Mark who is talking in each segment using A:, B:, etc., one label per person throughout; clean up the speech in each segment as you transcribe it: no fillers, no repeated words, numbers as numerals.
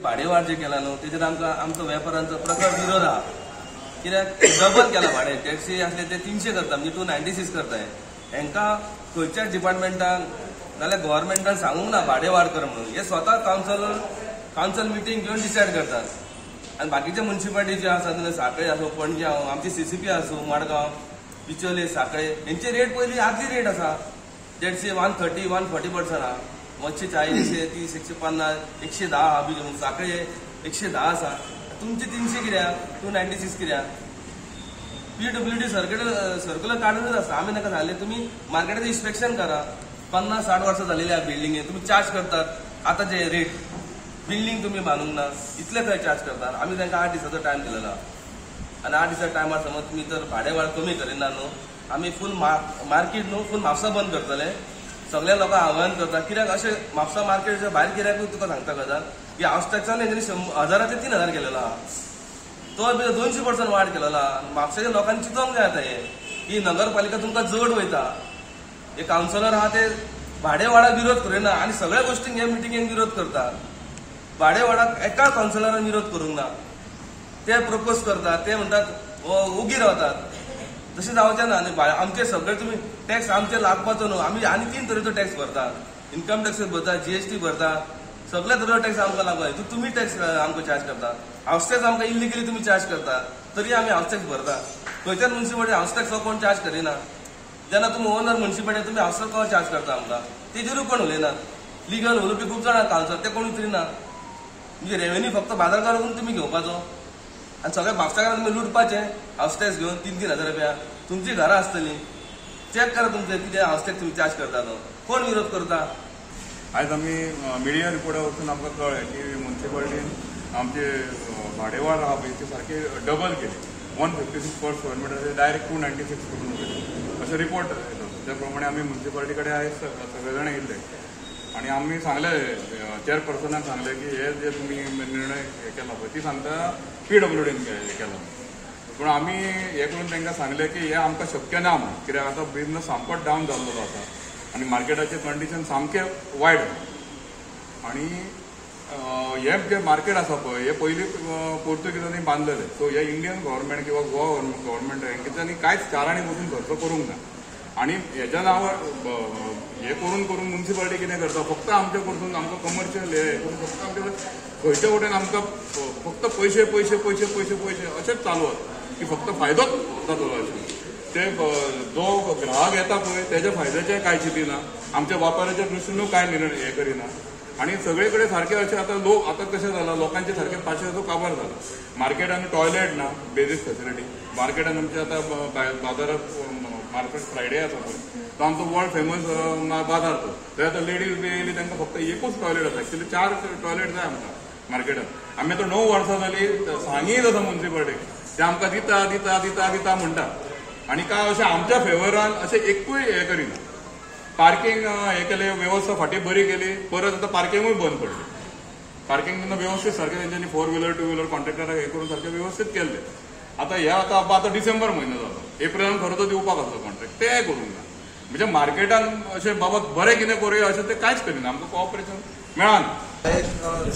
A: भाडेवाड जे केला न्हू तेजेर आमचो वेपारांचो प्रखर विरोध आहा. कित्याक डबल केला भाडे. टॅक्सी असले ते 300 करता म्हणजे 296 करताय. हांकां खंयच्याच डिपार्टमेंटान नाल्यार गव्हर्मेंटान सांगूंक ना भाडे वाड कर म्हणून. हे स्वता कावन्सिल मिटींग घेवन डिसायड करतात. आनी बाकीचे म्युनिसिपालिटी जे आसा सांखळे आसूं पणजे आमची CCP आसूं मडगांव बिचोले सांखळे हेंची रेट पयलीं आदली रेट आसा. देडशे 130 140% आहा. 140 130 150 110 आहा बी सांखळे 110 आसा. तुमचे 300 कित्याक 296 कित्याक. PWD सर्क्युलर काढूनच आसा. आमी ताका सांगले तुम्ही मार्केटाचें इन्स्पेक्शन करा. 50-60 वर्सां जालेली आहा बिल्डिंगे तुम्ही चार्ज करतात. आतां जे रेट बिल्डिंग तुम्ही बांदूंक ना इतले खंय चार्ज करतात. आमी तांकां 8 दिसाचो टायम दिलेलो आहा. आनी 8 दिसाच्या टायमार समज तुमी जर भाडेवाड कमी करिना न्हू आमी फूल मार्केट न्हू फूल म्हापसा बंद करतले. सगळ्या लोकांक आव्हान करता. कित्याक अशें म्हापसा मार्केटच्या भायर कित्याकूय तुका सांगता गजाल की हाऊस टॅक्सान हेंच्यांनी 1000 ते 3000 केलेलो आहा. तो 200% वाड केलेलो आहा. म्हापशाच्या लोकांनी चिंतोंक जाय आतां हे की नगरपालिका तुमकां जड वयता. हे कावन्सिलर आहा ते भाडेवाडाक विरोध करिना आनी सगळ्या गोष्टींक हे मिटिंगेक विरोध करतात. भाडेवाडाक एका कावन्सिलरान विरोध करूंक ना. ते प्रपोज करतात. ते म्हणटात उगी रावतात. तशें जावचें ना. आनी आमचे सगळे तुमी टॅक्स आमचे लागपाचो न्हू. आमी आनी 3 तरेचो टॅक्स भरतात. इन्कम टॅक्स भरता GST भरता. सगळ्या तरेचो टॅक्स आमकां लागू आहे. तुमी टॅक्स आमकां चार्ज करता. हाऊस टॅक्स आमकां इलिगली तुमी चार्ज करता. तरी आमी हाऊस टॅक्स भरता. खंयच्याच म्युनिसिपालिटी हाऊस टॅक्स हो कोण चार्ज करिना. जेन्ना तुमी ओनर म्युनिसिपालिटी तुमी हाऊस टॅक्स चार्ज करता आमकां तेजेरूय कोण उलयनात. लिगल उलोवपी खूब जाणां कावन्सिलर ते कोण उतरिना. म्हणजे रेव्हेन्यू फक्त बाजारकार करून तुमी घेवपाचो आनी सगळ्या म्हापशाकारांक तुमी लुटपाचे हाऊस टॅक्स घेवन 3,000 रुपया. तुमची घरां आसतलीं. चॅक करा तुमचे कितें हाऊस टॅक्स तुमी चार्ज करता तो. कोण विरोध करता.
B: आयज आमी मिडिया रिपोर्टा वचून आमकां कळ्ळें की म्युनिसिपालिटीन आमचे भाडेवाड आहा पळय ते सारके डबल केले. 156 पर स्क्वेअर मिटर डायरेक्ट 296 करून उडयले अशें रिपोर्ट येता. त्या प्रमाणे आमी म्युनिसिपालिटी कडेन आयज सगळे जाण येयल्ले आनी आमी सांगले चेअरपर्सनाक सांगले की हे जे तुमी निर्णय केला पळय ती सांगता PWDन केला. पूण आमी हे करून तांकां सांगलें की हे आमकां शक्य ना म्हणून. कित्याक आतां बिजनस सामकोच डावन जाल्लो आसा आनी मार्केटाचें कंडिशन सामकें वायट. आनी हे जे मार्केट आसा पळय हे पयलीं पोर्तुगीजांनी बांदलेले. सो हे इंडियन गव्हर्मेंट किंवा गोवा गव्हर्मेंट हेंच्यांनी कांयच चारांनी बसून खर्च करूंक ना. आनी हेच्या नांवार हे करून म्युनिसिपालिटी कितें करता फक्त आमचे कडसून आमकां कमर्शियल हे फक्त आमचे खंयच्या वटेन आमकां फक्त पयशे पयशे पयशे पयशे पयशे अशेंच चालू आसा की फक्त फायदोच जातलो अशें. ते जो ग्राहक येता पळय तेज्या फायद्याचें कांय चिंतिना. आमच्या वापराच्या दृश्टीनूय कांय निर्णय हे करिना. आनी सगळे कडेन सारकें अशें आतां लोक आतां कशें जाला लोकांचे सारकें पाशेचो काबार जाला. मार्केटान टॉयलेट ना बेजीक फेसिलिटी. मार्केटान आमचे आतां बाजारात मार्केट फ्रायडे आसा पळय तो आमचो वर्ल्ड फेमस बाजार तो. थंय आतां लेडीज बी येयली तांकां फक्त एकूच टॉयलेट आसा. एक्चुली 4 टॉयलेट जाय आमकां मार्केटान. आमी आतां 9 वर्सां जालीं सांगीत आसा म्युनिसिपालिटीक ते आमकां दिता दिता दिता दिता म्हणटा आनी काय अशें आमच्या फेवरान अशें एकूय हे करिना. पार्किंग हे केलें वेवस्था फाटीं बरी केली परत आतां पार्किंगूय बंद पडली. पार्किंग तेन्ना वेवस्थीत सारकें तेंच्यांनी 4 व्हिलर 2 व्हिलर कॉन्ट्रॅक्टराक हे करून सारकें वेवस्थीत केल्लें. आतां हे आतां डिसेंबर म्हयनो जालो. एप्रिलान खरो तो दिवपाक आसलो कॉन्ट्रॅक्ट तेंय करूंक ना. म्हणजे मार्केटान अशें बाबा बरें कितें करूया अशें ते कांयच करिना. आमकां कोऑपरेशन मेळना.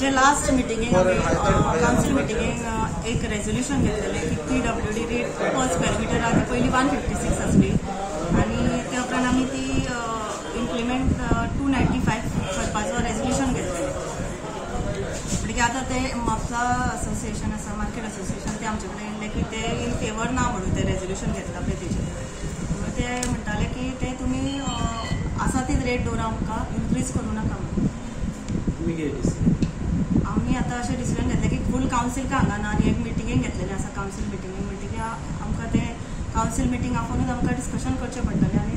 C: जे लास्ट मिटिंगेक कावन्सिल मिटिंगेक एक रेजोल्युशन घेतलेलें की PWD rate per square metre आनी पयलीं 156 आसली आनी त्या उपरांत आमी ती इम्प्लिमेंट 295 करपाचो रेजोल्युशन घेतलेलें. म्हणजे आतां ते म्हापसा असोसिएशन आसा मार्केट असोसिएशन ते आमचे कडेन येयल्ले की ते इन फेवर ना म्हणून ते रेजोल्युशन घेतला पळय तेजेर. ते म्हणटाले की ते तुमी आसा तीच रेट दवरा आमकां इन्क्रीज करूं नाका म्हणून. आमी आतां अशें डिसिजन घेतलें की फूल कावन्सील हांगा ना आनी एक मिटिंगेक घेतलेलें आसा कावन्सील मिटिंगेक. म्हणटकीर आमकां ते कावन्सील मिटींग आपोवनूच आमकां डिस्कशन करचें पडटलें आनी